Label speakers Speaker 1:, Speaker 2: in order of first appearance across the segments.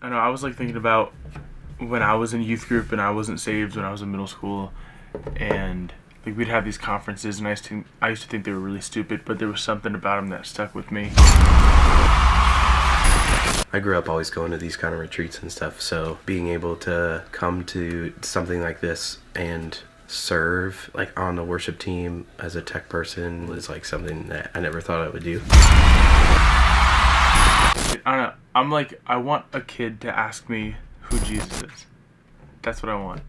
Speaker 1: I know, I was like thinking about when I was in youth group and I wasn't saved when I was in middle school, and like we'd have these conferences, and I used to think they were really stupid, but there was something about them that stuck with me.
Speaker 2: I grew up always going to these kind of retreats and stuff, so being able to come to something like this and serve like on the worship team as a tech person was like something that I never thought I would do.
Speaker 1: I don't know, I'm like, I want a kid to ask me who Jesus is. That's what I want.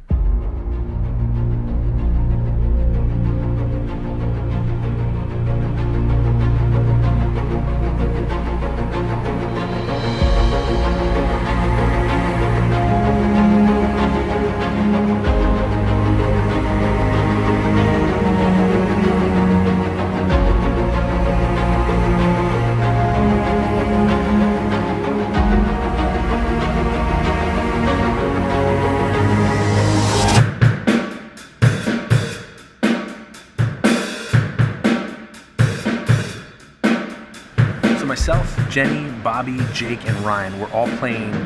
Speaker 3: Myself, Jenny, Bobby, Jake, and Ryan were all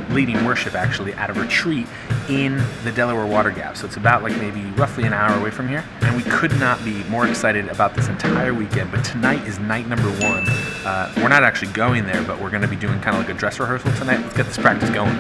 Speaker 3: leading worship actually at a retreat in the Delaware Water Gap. So it's about like maybe roughly an hour away from here. And we could not be more excited about this entire weekend. But tonight is night number 1. We're not actually going there, but we're going to be doing kind of like a dress rehearsal tonight. Let's get this practice going.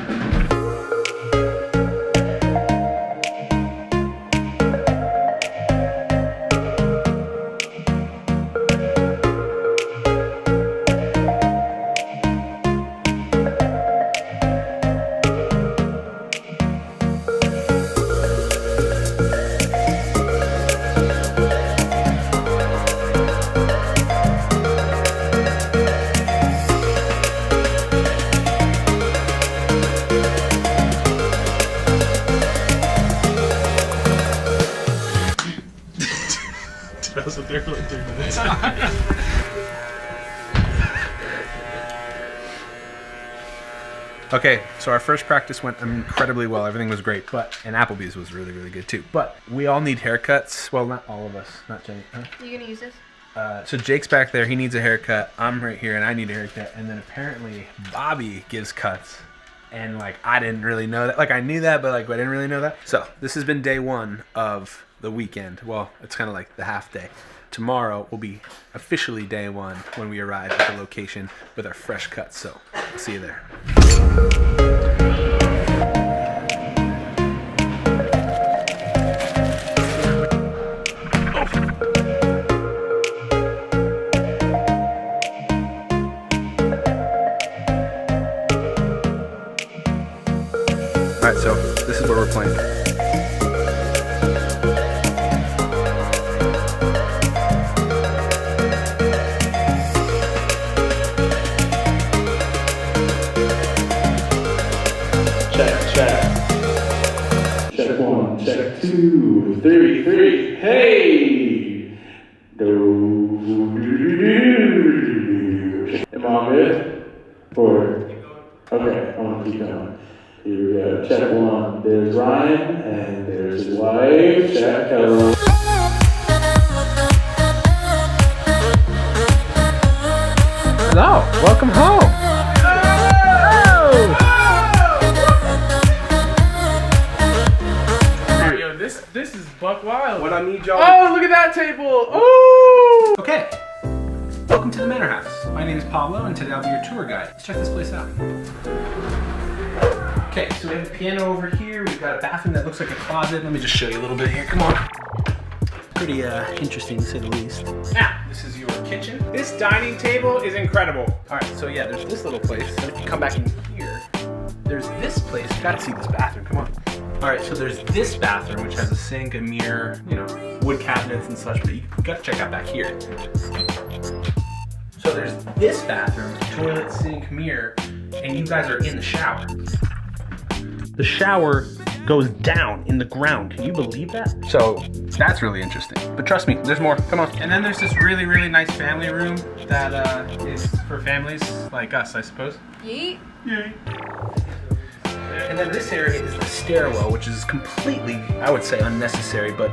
Speaker 1: I was up there for like 3 minutes.
Speaker 3: Okay, so our first practice went incredibly well. Everything was great, and Applebee's was really, really good too. But we all need haircuts. Well, not all of us, not Jenny. Huh?
Speaker 4: Are you gonna use this?
Speaker 3: So Jake's back there. He needs a haircut. I'm right here, and I need a haircut. And then apparently Bobby gives cuts. And like I didn't really know that. Like I knew that, but like I didn't really know that. So this has been day 1 of the weekend. Well, it's kind of like the half day. Tomorrow will be officially day 1 when we arrive at the location with our fresh cuts. So I'll see you there. All right, so this is what we're playing.
Speaker 1: Check 1, check 2, 3. Hey! Am I good? Or okay, I want to keep going. Here we go. Check 1. There's Ryan, and there's his wife. Check. Hello.
Speaker 3: Hello, welcome home.
Speaker 1: This is buck wild.
Speaker 3: What I need y'all.
Speaker 1: Oh, look at that table. Oh.
Speaker 3: Okay. Welcome to the Manor House. My name is Pablo, and today I'll be your tour guide. Let's check this place out. Okay, so we have a piano over here. We've got a bathroom that looks like a closet. Let me just show you a little bit here. Come on. Pretty interesting to say the least. Now, this is your kitchen.
Speaker 5: This dining table is incredible.
Speaker 3: All right, so yeah, there's this little place. And if you come back in here, there's this place. You gotta see this bathroom. Come on. All right, so there's this bathroom, which has a sink, a mirror, you know, wood cabinets and such, but you gotta check out back here. So there's this bathroom, toilet, sink, mirror, and you guys are in the shower. The shower goes down in the ground. Can you believe that? So that's really interesting. But trust me, there's more. Come on.
Speaker 5: And then there's this really, really nice family room that is for families like us, I suppose.
Speaker 4: Yeet.
Speaker 5: Yay.
Speaker 3: And then this area is the stairwell, which is completely, I would say, unnecessary, but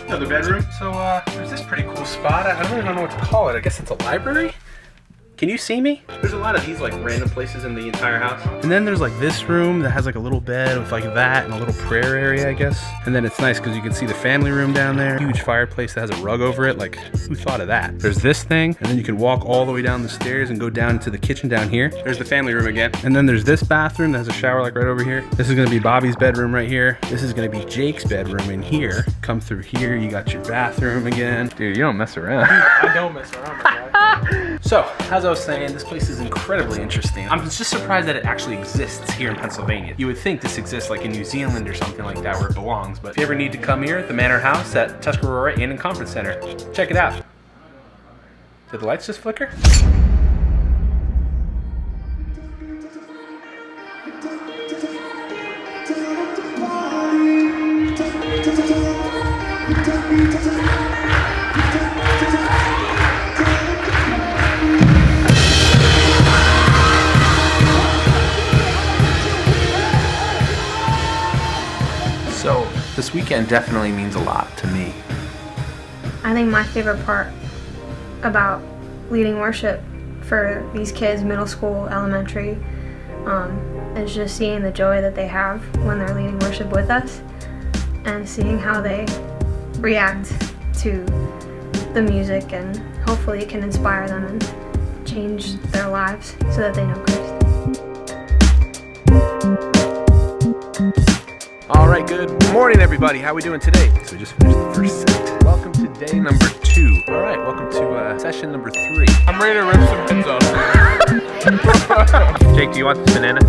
Speaker 5: Another bedroom.
Speaker 3: so there's this pretty cool spot. I don't really know what to call it. I guess it's a library? Can you see me? There's a lot of these like random places in the entire house. And then there's like this room that has like a little bed with like that and a little prayer area, I guess. And then it's nice because you can see the family room down there. Huge fireplace that has a rug over it. Like, who thought of that? There's this thing, and then you can walk all the way down the stairs and go down to the kitchen down here. There's the family room again. And then there's this bathroom that has a shower like right over here. This is gonna be Bobby's bedroom right here. This is gonna be Jake's bedroom in here. Come through here, you got your bathroom again. Dude, you don't mess around.
Speaker 1: I don't mess around with that.
Speaker 3: So, as I was saying, this place is incredibly interesting. I'm just surprised that it actually exists here in Pennsylvania. You would think this exists like in New Zealand or something like that where it belongs, but if you ever need to come here, the Manor House at Tuscarora Inn and Conference Center, check it out. Did the lights just flicker? So, this weekend definitely means a lot to me.
Speaker 4: I think my favorite part about leading worship for these kids, middle school, elementary, is just seeing the joy that they have when they're leading worship with us and seeing how they react to the music, and hopefully it can inspire them and change their lives so that they know Christ.
Speaker 3: All right, good morning, everybody. How we doing today? So we just finished the first set. Welcome to day number 2. All right, welcome to session number 3.
Speaker 1: I'm ready to rip some heads off.
Speaker 3: Jake, do you want this banana?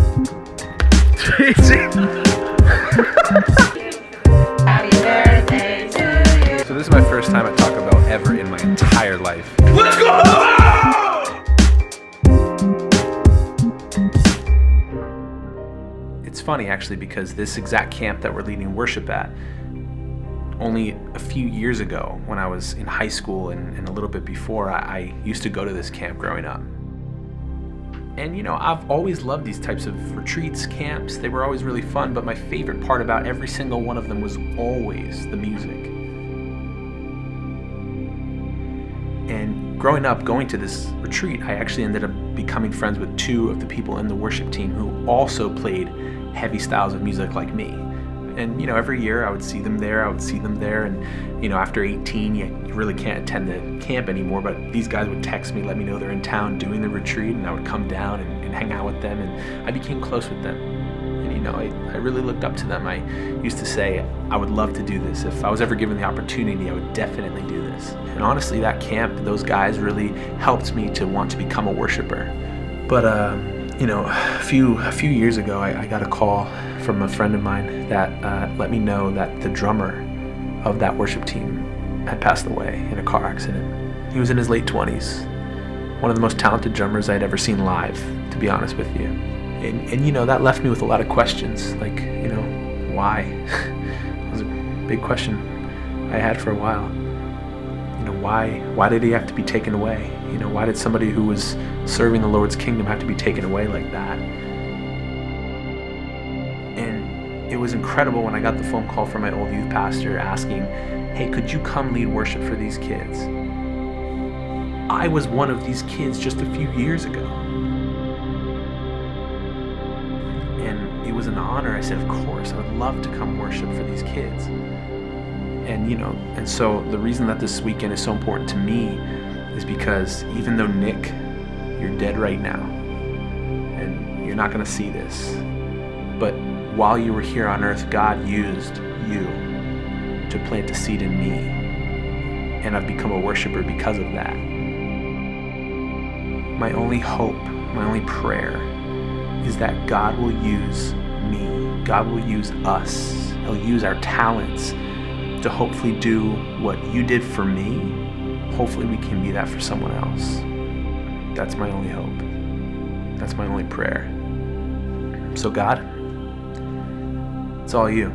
Speaker 4: Happy birthday to you.
Speaker 3: So this is my first time at Taco Bell ever in my entire life.
Speaker 1: Let's go!
Speaker 3: It's funny actually because this exact camp that we're leading worship at, only a few years ago when I was in high school and a little bit before, I used to go to this camp growing up. And you know, I've always loved these types of retreats, camps. They were always really fun, but my favorite part about every single one of them was always the music. And growing up, going to this retreat, I actually ended up becoming friends with 2 of the people in the worship team who also played heavy styles of music like me. And you know, every year I would see them there, and you know, after 18 you really can't attend the camp anymore, but these guys would text me, let me know they're in town doing the retreat, and I would come down and hang out with them, and I became close with them. And you know, I really looked up to them. I used to say I would love to do this. If I was ever given the opportunity, I would definitely do this. And honestly, that camp, those guys really helped me to want to become a worshiper. But you know, a few years ago, I got a call from a friend of mine that let me know that the drummer of that worship team had passed away in a car accident. He was in his late 20s, one of the most talented drummers I'd ever seen live, to be honest with you. And you know, that left me with a lot of questions, like, you know, why? It was a big question I had for a while. You know, why did he have to be taken away? You know, why did somebody who was serving the Lord's kingdom have to be taken away like that? And it was incredible when I got the phone call from my old youth pastor asking, hey, could you come lead worship for these kids? I was one of these kids just a few years ago. And it was an honor. I said, of course, I would love to come worship for these kids. And, you know, and so the reason that this weekend is so important to me is because even though, Nick, you're dead right now, and you're not going to see this, but while you were here on earth, God used you to plant a seed in me, and I've become a worshiper because of that. My only hope, my only prayer is that God will use me, God will use us, He'll use our talents to hopefully do what you did for me. Hopefully we can be that for someone else. That's my only hope. That's my only prayer. So God, it's all you.